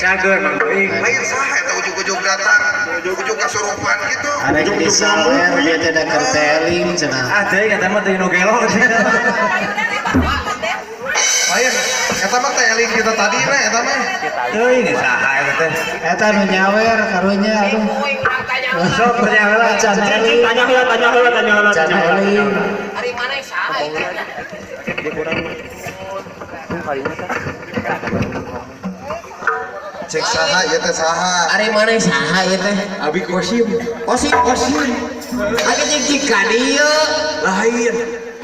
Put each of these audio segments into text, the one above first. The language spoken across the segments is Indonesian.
Cager Mang Boing. Lain saha eta ujug-ujug datang, ujug-ujug kasurupan gitu. Ada di sawer dia tidak kerteling cenah. Ada kata mah teu nu gelo. Lain, eta mah teling kita tadi na eta mah. Teuing geus saha eta teh. Eta nu nyawer karunya aduh. Sok tanya heula. Tanya heula. Can eling. Ari mana saha itu? Cek saha ieu teh saha. Ari mana saha ieu teh? Abi Kosim. Kosim. Age jeung ka dieu. Lain.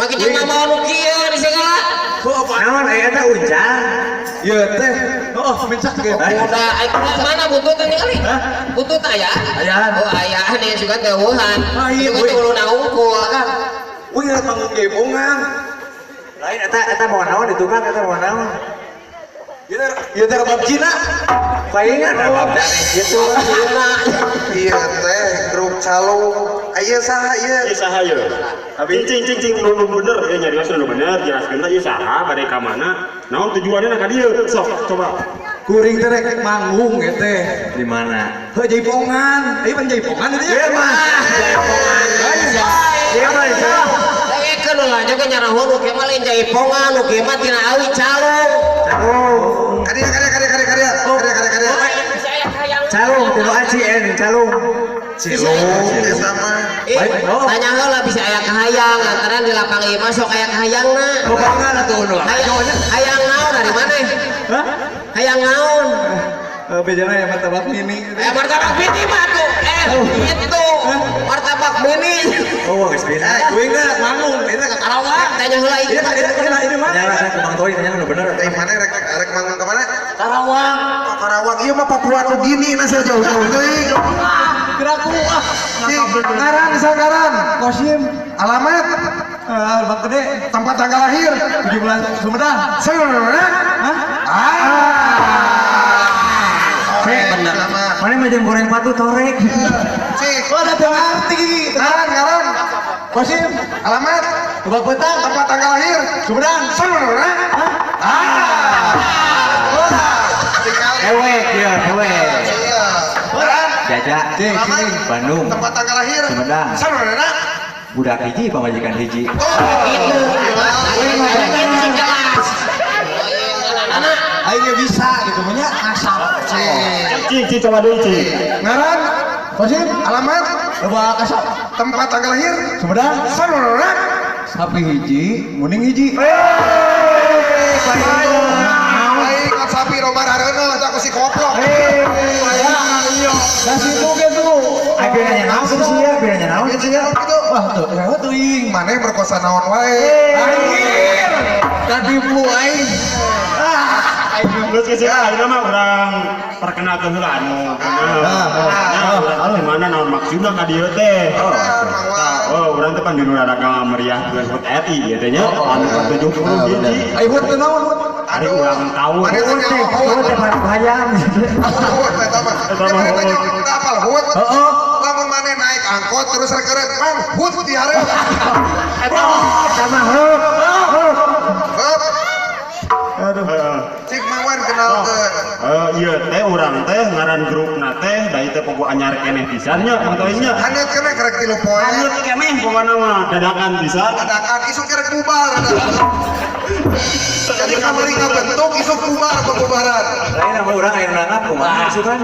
Make jeung mama nu kieu di segala. Naon eta uncal? Ieu teh. Oh, mencak ge. Udah aya mana butut teh kali? Butut aya? Ayaan. Oh aya nih suka teueuhan. Iya, Itu kudu naungkul kan. Wih, panggung gebongan. Lain eta mau naon itu kan eta mau naon? Ieu teh bab Cina. Palingan bab gitu. Ieu teh grup calung. Aya saha ieu? Ieu saha ieu? Cing nu bener ya nyarios nu bener jelaskeun teh ieu saha bade ka mana? Naon tujuanna ka dieu? Sok coba. Kuring teh rek manggung ge teh. Di mana? Heuh Jaipongan. Ieu pan Jaipongan teh. Ieu mah Jaipongan. Ieu mah Lagekeun lah jaga nyarahun nu kieu mah lain Jaipongan, nu kieu mah tina awi calung. Karya. Calung tinu aci calung. Cilung eta mah. Tanya heula bisa aya kahayang antaran di lapang ieu mah sok aya kahayangna. Kebangan atuh nu. Hayang naon dari mana? Hah? Hayang naon? Bejana ya martabak mini. Martabak mini mah tuh. Itu. Martabak mini. Oh, geus bisa. Kuing teh manggung, eta ka Karawang. Tanya heula ieu. Ini mah. Ya, saya ke Bang Toy tanya nu bener. Dari mana rek manggung ka mana? Karawang. Ka Karawang. Ieu mah Papua nu Gini na jauh-jauh teuing. Kiraku Ngaran sagaran. Kosim. Alamat Bang Gede. tempat tanggal lahir 17 Sumedang. Sumedang. Bener. Mana mah jeung goreng patu torek. Cik. Ada teu arti. Ngaran. Kosim. Alamat Tebak petang. tempat tanggal lahir Sumedang. Sumedang. Tinggal. Ewek ya, ewek. Iya. Ngaran. Jajak. Alamat Bandung. tempat tanggal lahir Sumedang. Sumedang. Budak hiji pamajikan hiji. Ayo bisa gitu punya asal. Cing coba deui cing. Ngaran. Kosim Alamat coba kasap tempat tanggal lahir Sumedang Sumedang. sapi hiji muning hiji. Baik, kan sapi robar hareuna eta ku si koplok. Kasih tuh gitu. Ayo nanya naon sih ya, nanya naon sih ya. Gitu. Wah tuh lewat tuh ing. Maneh merkosa naon wae. Anjir. Tadi bu aing. Terus ke sini ayeuna mah urang perkenalkeun heula anu. Urang di mana naon maksudna ka dieu teh. Oh, urang teh pan di radaga meriah dengan HUT RI ieu teh nya. Anu 70 hiji. Ayo buat naon? Ari urang tahu. Maneh teh Oh, teh bayang. hut eta mah. Eta nya teu apal hut. Heeh. Lamun maneh naik angkot terus rekerek, "Mang, hut di hareup." Sama heup. Heup. Heeh. Cik Mawan kenalkeun. Iya teh urang teh ngaran grupna teh da ieu teh pogo anyar keneh pisan nya mangtoinya. Haneut keneh kerek 3 poe. Anyar keneh pokona mah dadakan pisan. Dadakan isuk kerek bubar. Jadi kamari ngabentuk isuk bubar pembubaran. Lain nama urang aya nangap kumaha isukan.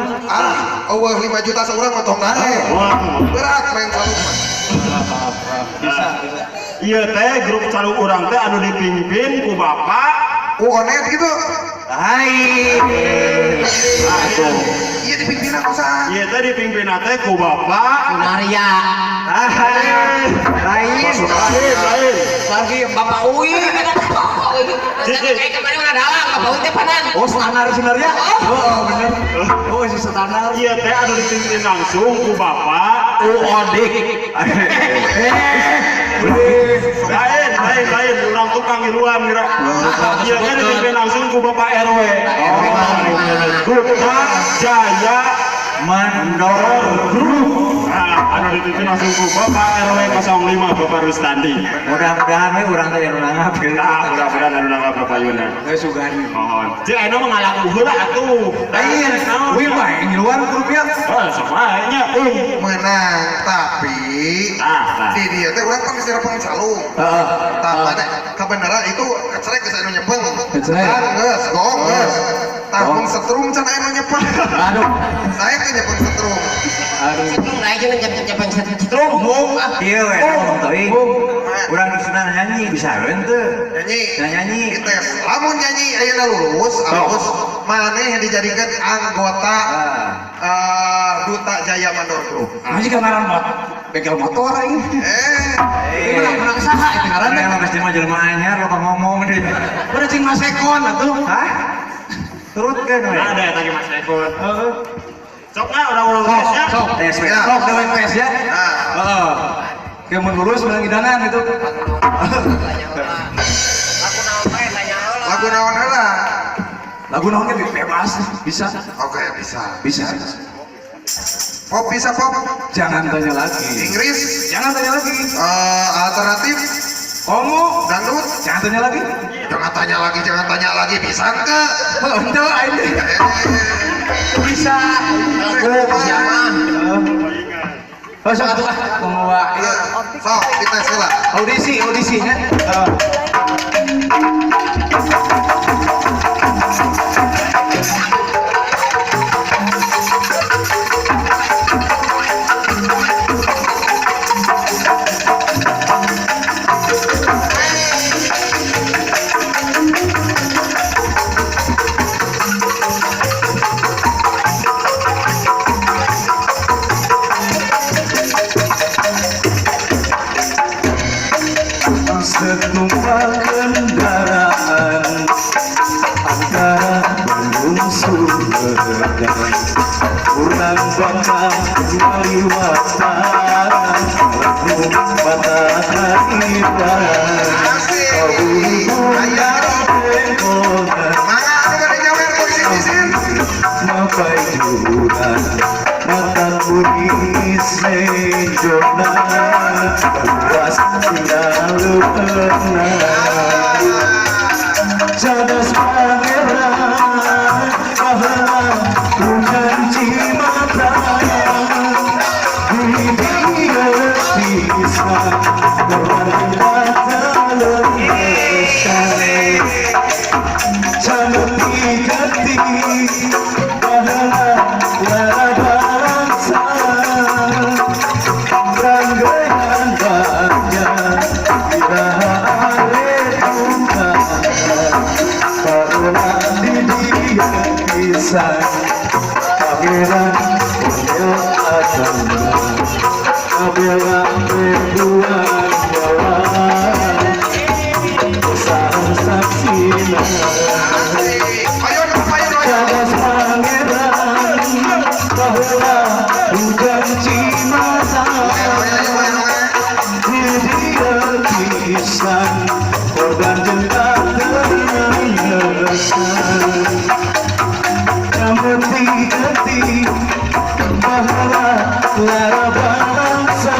Eueuh 5 juta seurang motong nae. Berat main calung mah. Iya teh grup calung urang teh anu dipimpin ku bapak Onet gitu. Lain. Atuh. Iya dipimpin aku sah. Iya tadi pimpin teh ku bapak. Sunaria Lain. Lain. lagi Bapak Uwi kayak kemarin mana dalang Bapak Uwi teh panan Oh, standar sebenarnya. Oh, bener. Oh, si standar. Iya teh anu dipimpin langsung ku bapak. Odik. Lain, orang tukang iruan kira. Iya kan dipimpin langsung ku bapak RW. Duta Jaya Mandor Group. Nah, anu dipimpin langsung ku bapak RW 05 Bapak Rustandi. Mudah-mudahan we urang teh anu nanggap. Nah, mudah-mudahan anu nanggap Bapak Yuna. Geus sugani. Mohon. Cek eno mengalang heula atuh. Lain. We mah yang di luar grupnya. Oh, semuanya Menang tapi di dia teh urang kan geus pengcalung. Heeh. Tah teh kebenaran itu kecerek geus anu nyepeng. Kecerek. Geus, gong geus. Tahun setrum can anu nyepeng. Aduh. Saya kan nyepeng setrum. Aduh. Citrung lain jeung cepeng citrum Ieu we ngomong teuing. Urang disunan nyanyi bisa eueun teu? Nyanyi. Nyanyi. Dites. Lamun nyanyi ayeuna lulus, alus maneh dijadikan anggota Duta Jaya Mandor Group. Masih kemarin buat bengkel motor ini. Eh, Menang saha itu ngaranna. Karena mesti mah jelema anyar lo ngomong deui. Udah cing Mas Ekon atuh. Hah? Turutkeun we. Nah, ada ya tadi Mas Ekon. Sok na orang-orang tesnya. Sok, Tes we. Ya. sok dewe tes ya. nah, Heeh. Kayak mun lulus menang idanan itu. lagu naon heula? Lagu naon ge bebas bisa. Oke, bisa. Bisa. Pop bisa pop. Jangan tanya lagi. Inggris, Jangan tanya lagi. alternatif, Komo, dangdut. jangan tanya lagi. Jangan tanya lagi bisa ke? Oh, ente aing. Bisa. siapa Oh, sok atuh ah. Komo wae. Sok, dites heula. Audisinya. Setumpah kendaraan antara Bandung Sumedang Urang bakal maliwatan lagu mataharian kabuluhan bengongan Mangga anu gede nyawer ku isin-isin. mapai juran mata kuning senjona luas tinggal pernah cadas pangeran bahwa bukan cimata di dia bisa berkata lebih jangan diganti bahwa lara bangsa rangkaian banyak irahan duka karena di dia kisah pangeran punya agama kabelah berbuat bawah usaha saksina Ayo dong, ayo. Jagas pangeran bahwa bukan cimata dia kisah korban jengkak ternyata namun diganti bahwa lara bangsa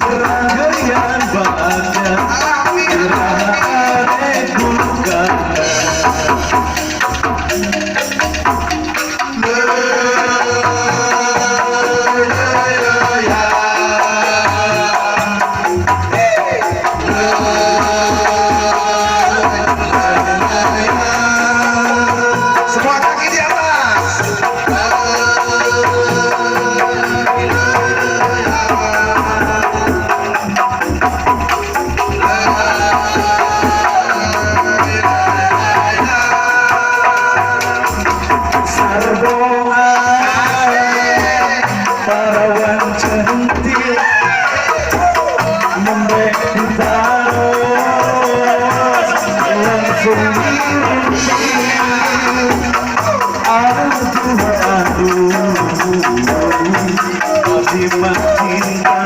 rangkaian banyak irahan duka Semua kaki di atas. parawan cantik membek ditaruh langsung dirunting aduh abdi mah cinta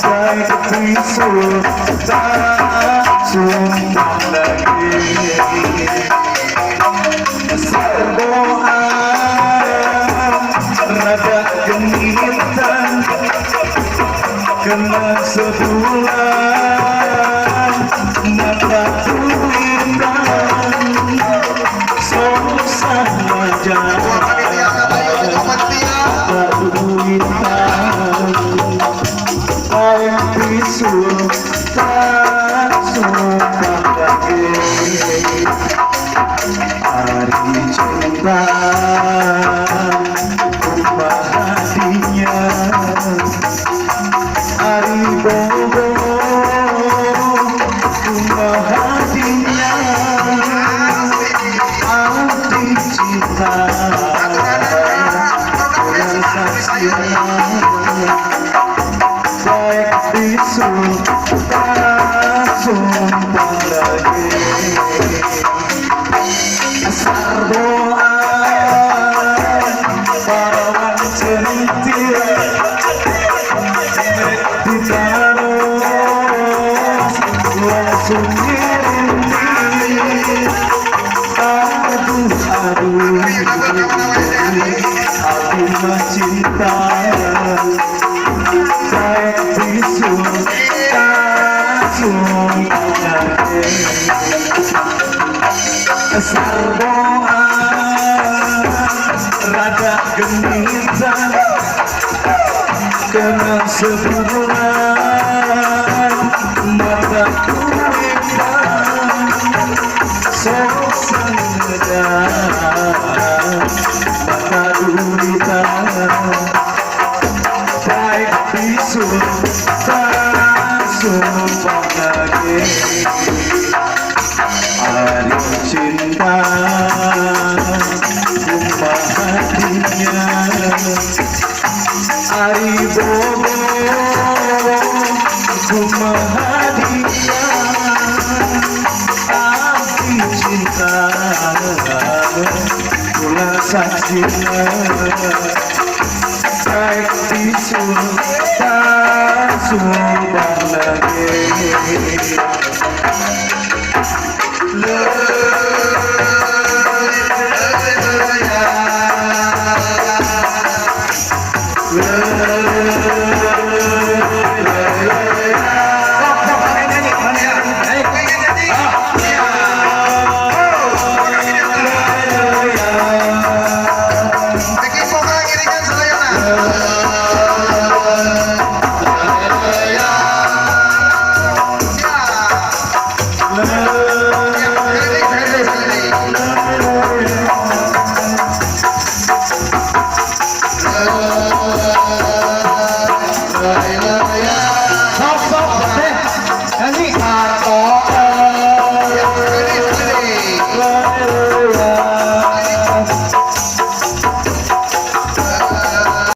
baik bisul tak sumpah lagi serdoa rada genitan kena sebulan mata tulitan sok sama jalan tulitan baik bisul tak sumpah lagi hari cinta rumah hatinya hari bobo rumah hatinya arti cinta yang saksinya baik bisul tak sumpah lagi sardoa parawan centil ditaruh langsung dirunting aduh aku mah cinta baik bisul tak sumpah lagi sardoa rada genitan kena sebulan mata kulitan sok sangedan mata dulitan baik bisul tak sumpah lagi hari cinta rumah hatinya hari bobo rumah hatinya arti cinta pula saksinya baik bisul tak sumpah lagi